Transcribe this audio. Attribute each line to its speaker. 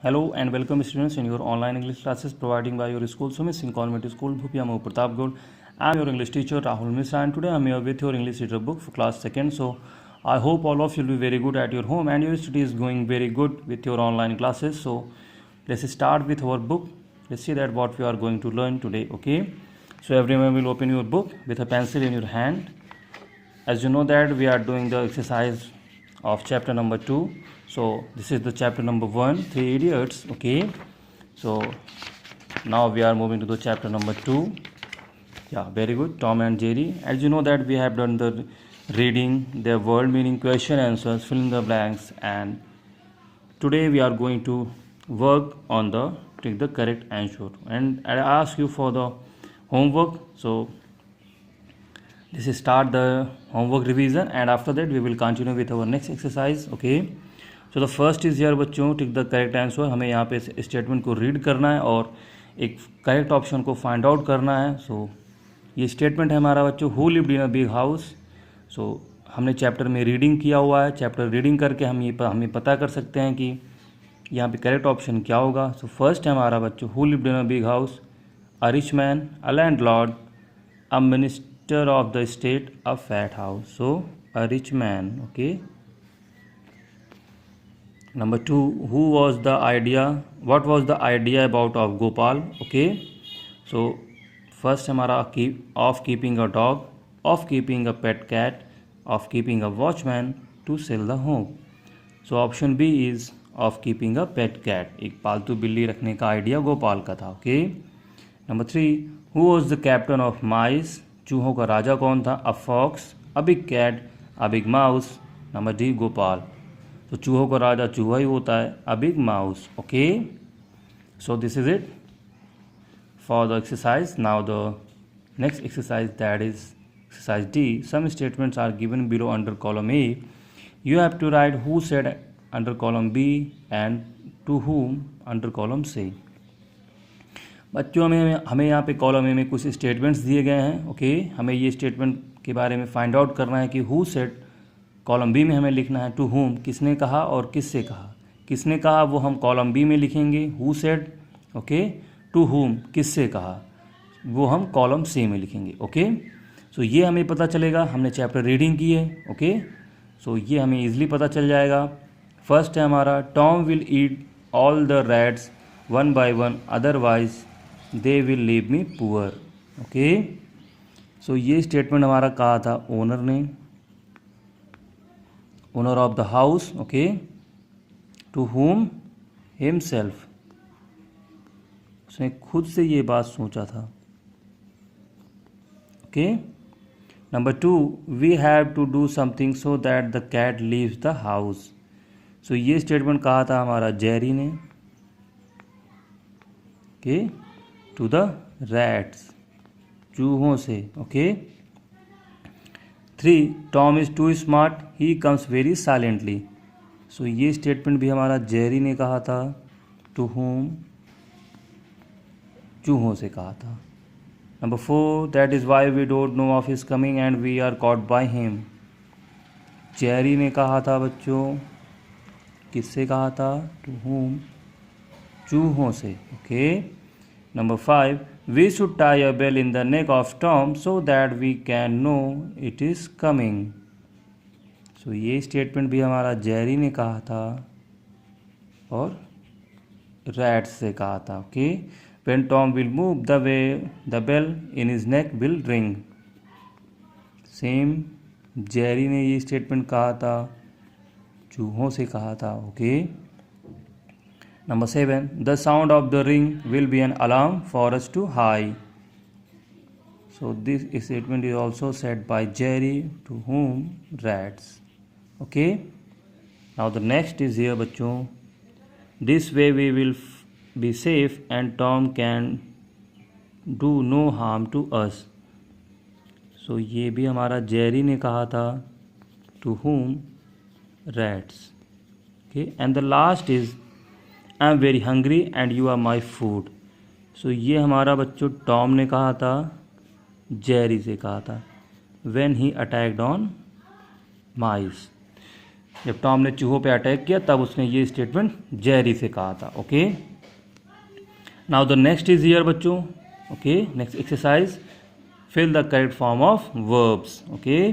Speaker 1: Hello and welcome students in your online English classes providing by your school Sumising Convent School Bhupiamo Pratapgarh. I am your English teacher Rahul Misra and today I am here with your English reader book for class 2nd. So I hope all of you will be very good at your home and your study is going very good with your online classes. So let's start with our book. Let's see that what we are going to learn today. Okay. So everyone will open your book with a pencil in your hand. As you know that we are doing the exercise of chapter number 2. So this is the chapter number 1, 3 idiots. Okay, so now we are moving to the chapter number 2. Yeah, very good. Tom and Jerry. As you know that we have done the reading, their word meaning, question answers, fill in the blanks, and today we are going to work on the take the correct answer. And I ask you for the homework. So this is start the homework revision and after that we will continue with our next exercise. Okay, so the first is here बच्चों tick the correct answer. हमें यहाँ पे statement को read करना है और एक correct option को फाइंड आउट करना है. सो ये स्टेटमेंट है हमारा बच्चों, who lived in a big house. So हमने चैप्टर में रीडिंग किया हुआ है. चैप्टर रीडिंग करके हमें पता कर सकते हैं कि यहाँ पे करेक्ट ऑप्शन क्या होगा. सो फर्स्ट है हमारा बच्चों, who lived in a big house, a rich man, a landlord, a minister of the state, a fat house. So a rich man. Okay, number 2, what was the idea about of Gopal. Okay, so first हमारा of keeping a dog, of keeping a pet cat, of keeping a watchman to sell the home. So option B is of keeping a pet cat. एक पालतू बिल्ली रखने का idea Gopal का था. Okay, number 3, who was the captain of mice. चूहों का राजा कौन था. A fox, a big cat, a big mouse. Number D Gopal. तो चूहों का राजा चूहा ही होता है, a big mouse. Okay, so this is it for the exercise. Now the next exercise that is exercise D. Some statements are given below under column A. You have to write who said under column B and to whom under column C. बच्चों हमें यहाँ पे column A में कुछ statements दिए गए हैं. Okay, हमें ये स्टेटमेंट के बारे में फाइंड आउट करना है कि हु सेड. कॉलम बी में हमें लिखना है टू हुम, किसने कहा और किससे कहा. किसने कहा वो हम कॉलम बी में लिखेंगे, हु सेड. ओके, टू हुम किससे कहा वो हम कॉलम सी में लिखेंगे. ओके, सो ये हमें पता चलेगा. हमने चैप्टर रीडिंग की है. ओके, सो ये हमें ईजिली पता चल जाएगा. फर्स्ट है हमारा, Tom will eat all the rats one by one otherwise they will leave me poor. Okay, so ये स्टेटमेंट हमारा कहा था ओनर ने, owner of the house. Okay, to whom himself. उसने खुद से ये बात सोचा था. ओके, number 2, we have to do something so that the cat leaves the house. So ये स्टेटमेंट कहा था हमारा जेरी ने. ओके, टू द रैट्स, चूहों से. Okay, 3, Tom is too smart, he comes very silently. So ये स्टेटमेंट भी हमारा जेरी ने कहा था. टू हुम, चूहों से कहा था. Number 4, that is why we don't know of his coming and we are caught by him. Jerry ने कहा था बच्चों, किससे कहा था. टू हुम, चूहों से. Okay, Number 5, we should tie a bell in the neck of Tom so that we can know it is coming. So ये स्टेटमेंट भी हमारा जेरी ने कहा था और रैट्स से कहा था. Okay, when Tom will move the bell in his neck will ring. Same Jerry ने ये स्टेटमेंट कहा था, चूहों से कहा था. Okay, Number 7, the sound of the ring will be an alarm for us to hide. So this statement is also said by Jerry to whom rats. Okay, now the next is here बच्चों, this way we will be safe and Tom can do no harm to us. So ये भी हमारा Jerry ने कहा था, to whom rats. Okay, and the last is I am very hungry and you are my food. So ये हमारा बच्चों Tom ने कहा था, जेरी से कहा था, व्हेन ही अटैक्ड ऑन माइस. जब टॉम ने चूहों पे अटैक किया तब उसने ये स्टेटमेंट जेरी से कहा था. Okay, now the next is here बच्चों. Okay, next exercise, fill the correct form of verbs. Okay,